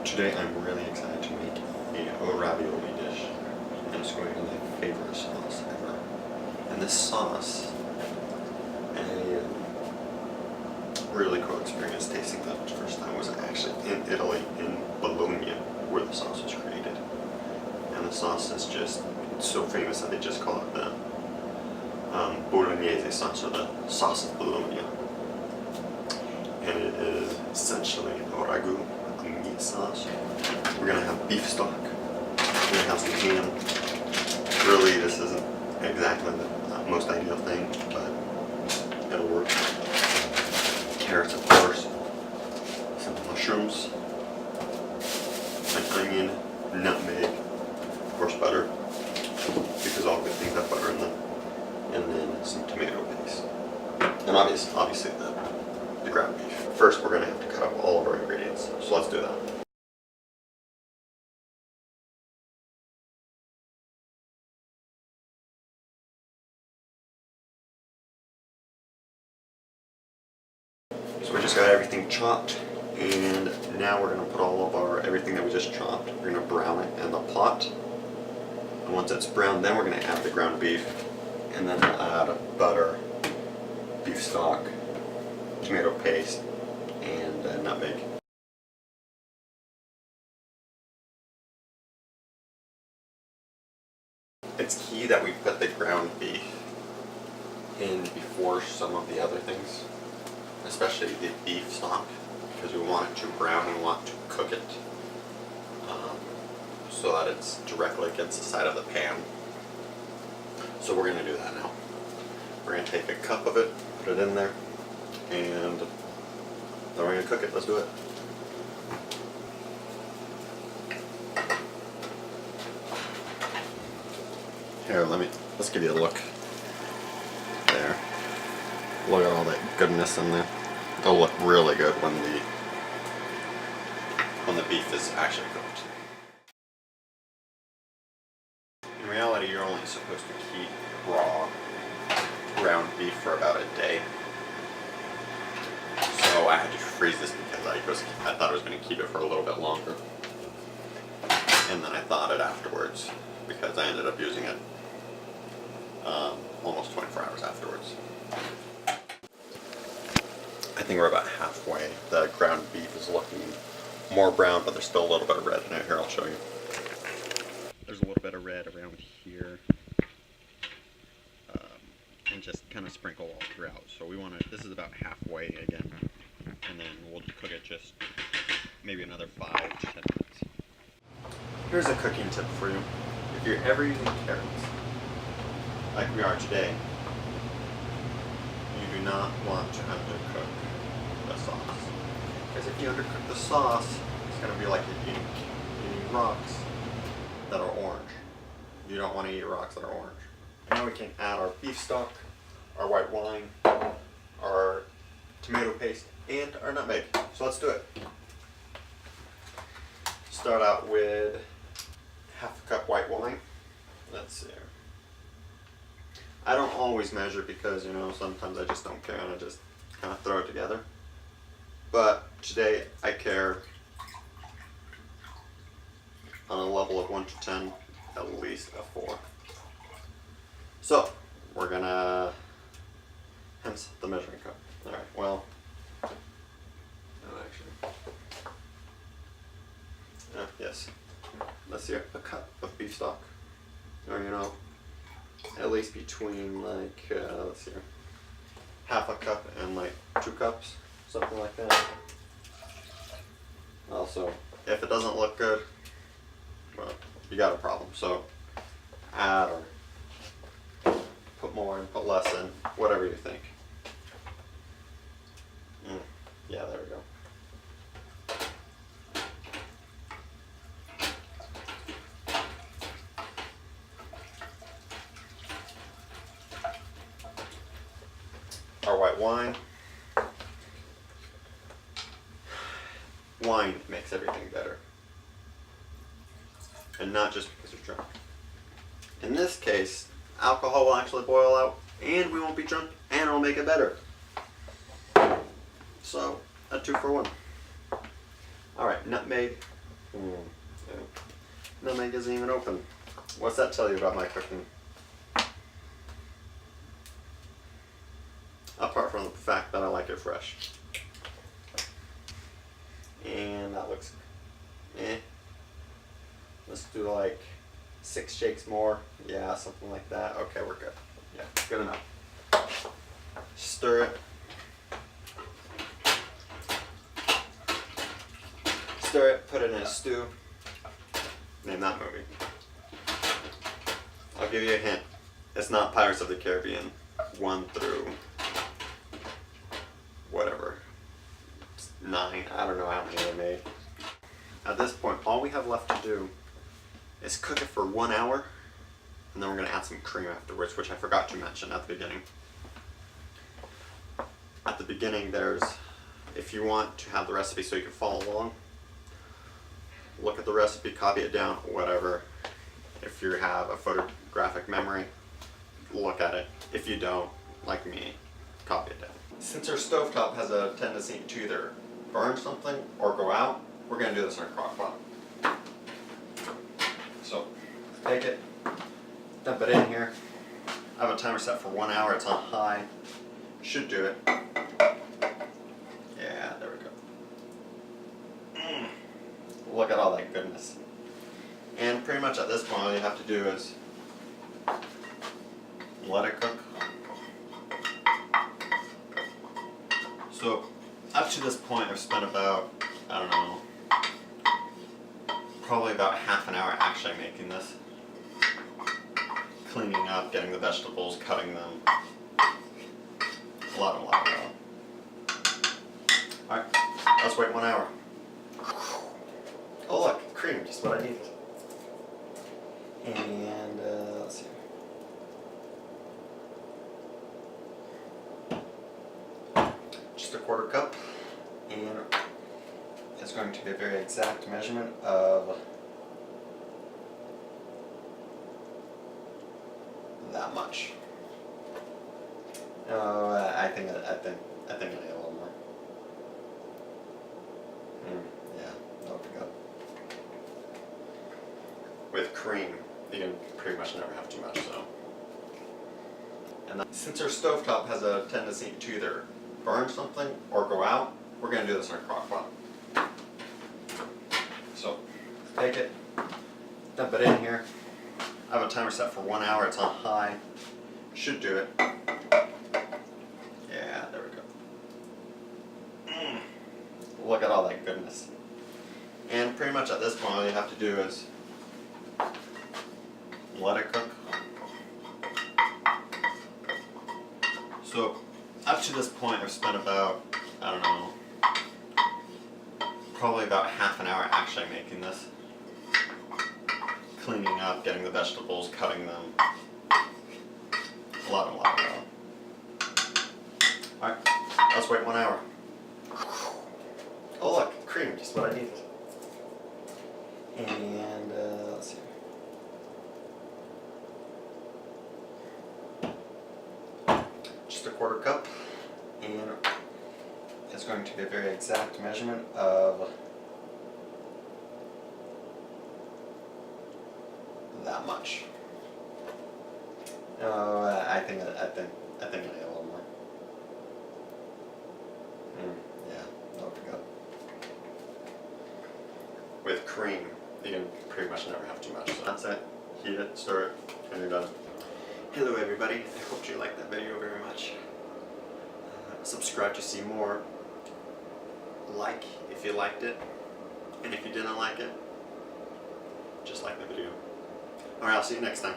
Today I'm really excited to make a ravioli dish, and it's going to be my favorite sauce ever. And this sauce, a really cool experience tasting that the first time was actually in Italy, in Bologna, where the sauce was created. And the sauce is just so famous that they just call it the Bolognese sauce, or the sauce of Bologna. And it is essentially a ragu, a meat sauce. We're gonna have beef stock. We're gonna have some ham. Really, this isn't exactly the most ideal thing, but it'll work. Carrots, of course. Some mushrooms. An onion, nutmeg, of course butter, because all good things have butter in them. And then some tomato paste. And obviously the ground beef. First, we're going to have to cut up all of our ingredients, so let's do that. So we just got everything chopped, and now we're going to put all of everything that we just chopped, we're going to brown it in the pot. And once it's browned, then we're going to add the ground beef, and then we'll add butter, beef stock, tomato paste, and nutmeg. It's key that we put the ground beef in before some of the other things, especially the beef stock, because we want it to brown and we want to cook it so that it's directly against the side of the pan. So we're going to do that now. We're going to take a cup of it, put it in there, and then we're going to cook it. Let's do it. Here, let's give you a look. There. Look at all that goodness in there. It'll look really good when the beef is actually cooked. In reality, you're only supposed to keep raw ground beef for about a day. So I had to freeze this because I thought I was going to keep it for a little bit longer. And then I thawed it afterwards because I ended up using it almost 24 hours afterwards. I think we're about halfway. The ground beef is looking more brown, but there's still a little bit of red in it. Here, I'll show you. There's a little bit of red around here. And just kind of sprinkle all throughout. So this is about halfway again. And then we'll cook it just maybe another 5 to 10 minutes. Here's a cooking tip for you. If you're ever using carrots, like we are today, you do not want to undercook the sauce. Because if you undercook the sauce, it's going to be like you're eating rocks that are orange. You don't want to eat rocks that are orange. Now we can add our beef stock, our white wine, our tomato paste, and our nutmeg. So let's do it. Start out with half a cup white wine. Let's see. I don't always measure because, sometimes I just don't care and I just kind of throw it together. But today I care on a level of 1 to 10, at least a 4. So, we're gonna, hence the measuring cup. Alright, well, no, actually. Yes. Let's see, a cup of beef stock. Or, at least between let's see, half a cup and 2 cups, something like that. Also, if it doesn't look good, well, you got a problem. So, add or put more and put less in, whatever you think. Yeah, there we go. Our white wine. Wine makes everything better. And not just because you're drunk. In this case, alcohol will actually boil out, and we won't be drunk, and it'll make it better. So, a 2 for 1. Alright, nutmeg, Yeah. No, mine isn't even open. What's that tell you about my cooking? Apart from the fact that I like it fresh. And that looks eh. Let's do like 6 shakes more. Yeah, something like that. Okay, we're good. Yeah, good enough. Stir it. Stir it, put it in a stew. Name that movie. I'll give you a hint. It's not Pirates of the Caribbean 1 through whatever. 9. I don't know how many they made. At this point, all we have left to do is cook it for 1 hour, and then we're going to add some cream afterwards, which I forgot to mention at the beginning. At the beginning, there's, if you want to have the recipe so you can follow along, look at the recipe, copy it down, whatever. If you have a photographic memory, look at it. If you don't, like me, copy it down. Since our stovetop has a tendency to either burn something or go out, we're going to do this in our crockpot. So, take it, dump it in here. I have a timer set for 1 hour, it's on high. Should do it. Yeah, there we go. Look at all that goodness. And pretty much at this point, all you have to do is let it cook. So, up to this point, I've spent about, I don't know, probably about half an hour actually making this. Cleaning up, getting the vegetables, cutting them. A lot. Alright, let's wait 1 hour. Oh look, cream, just what I needed. And let's see. Just a 1/4 cup, and it's going to be a very exact measurement of that much. I think I need a little more. Yeah, that'll be good. With cream, you can pretty much never have too much, so. And then, since our stovetop has a tendency to either burn something or go out, we're going to do this in our crockpot. So, take it, dump it in here. I have a timer set for 1 hour, it's on high. Should do it. Yeah, there we go. Look at all that goodness. And pretty much at this point, all you have to do is let it cook. So, up to this point, I've spent about, I don't know, probably about half an hour actually making this. Cleaning up, getting the vegetables, cutting them. A lot. Alright, let's wait 1 hour. Oh look, cream, just what I needed. And let's see. Just a 1/4 cup, and it's going to be a very exact measurement of that much. I think I need a little more. Yeah, that'll be good. With cream, you can pretty much never have too much. So that's it. Heat it, stir it, and you're done. Hello everybody, I hope you liked that video very much. Subscribe to see more. Like if you liked it, and if you didn't like it, just like the video. Alright, I'll see you next time.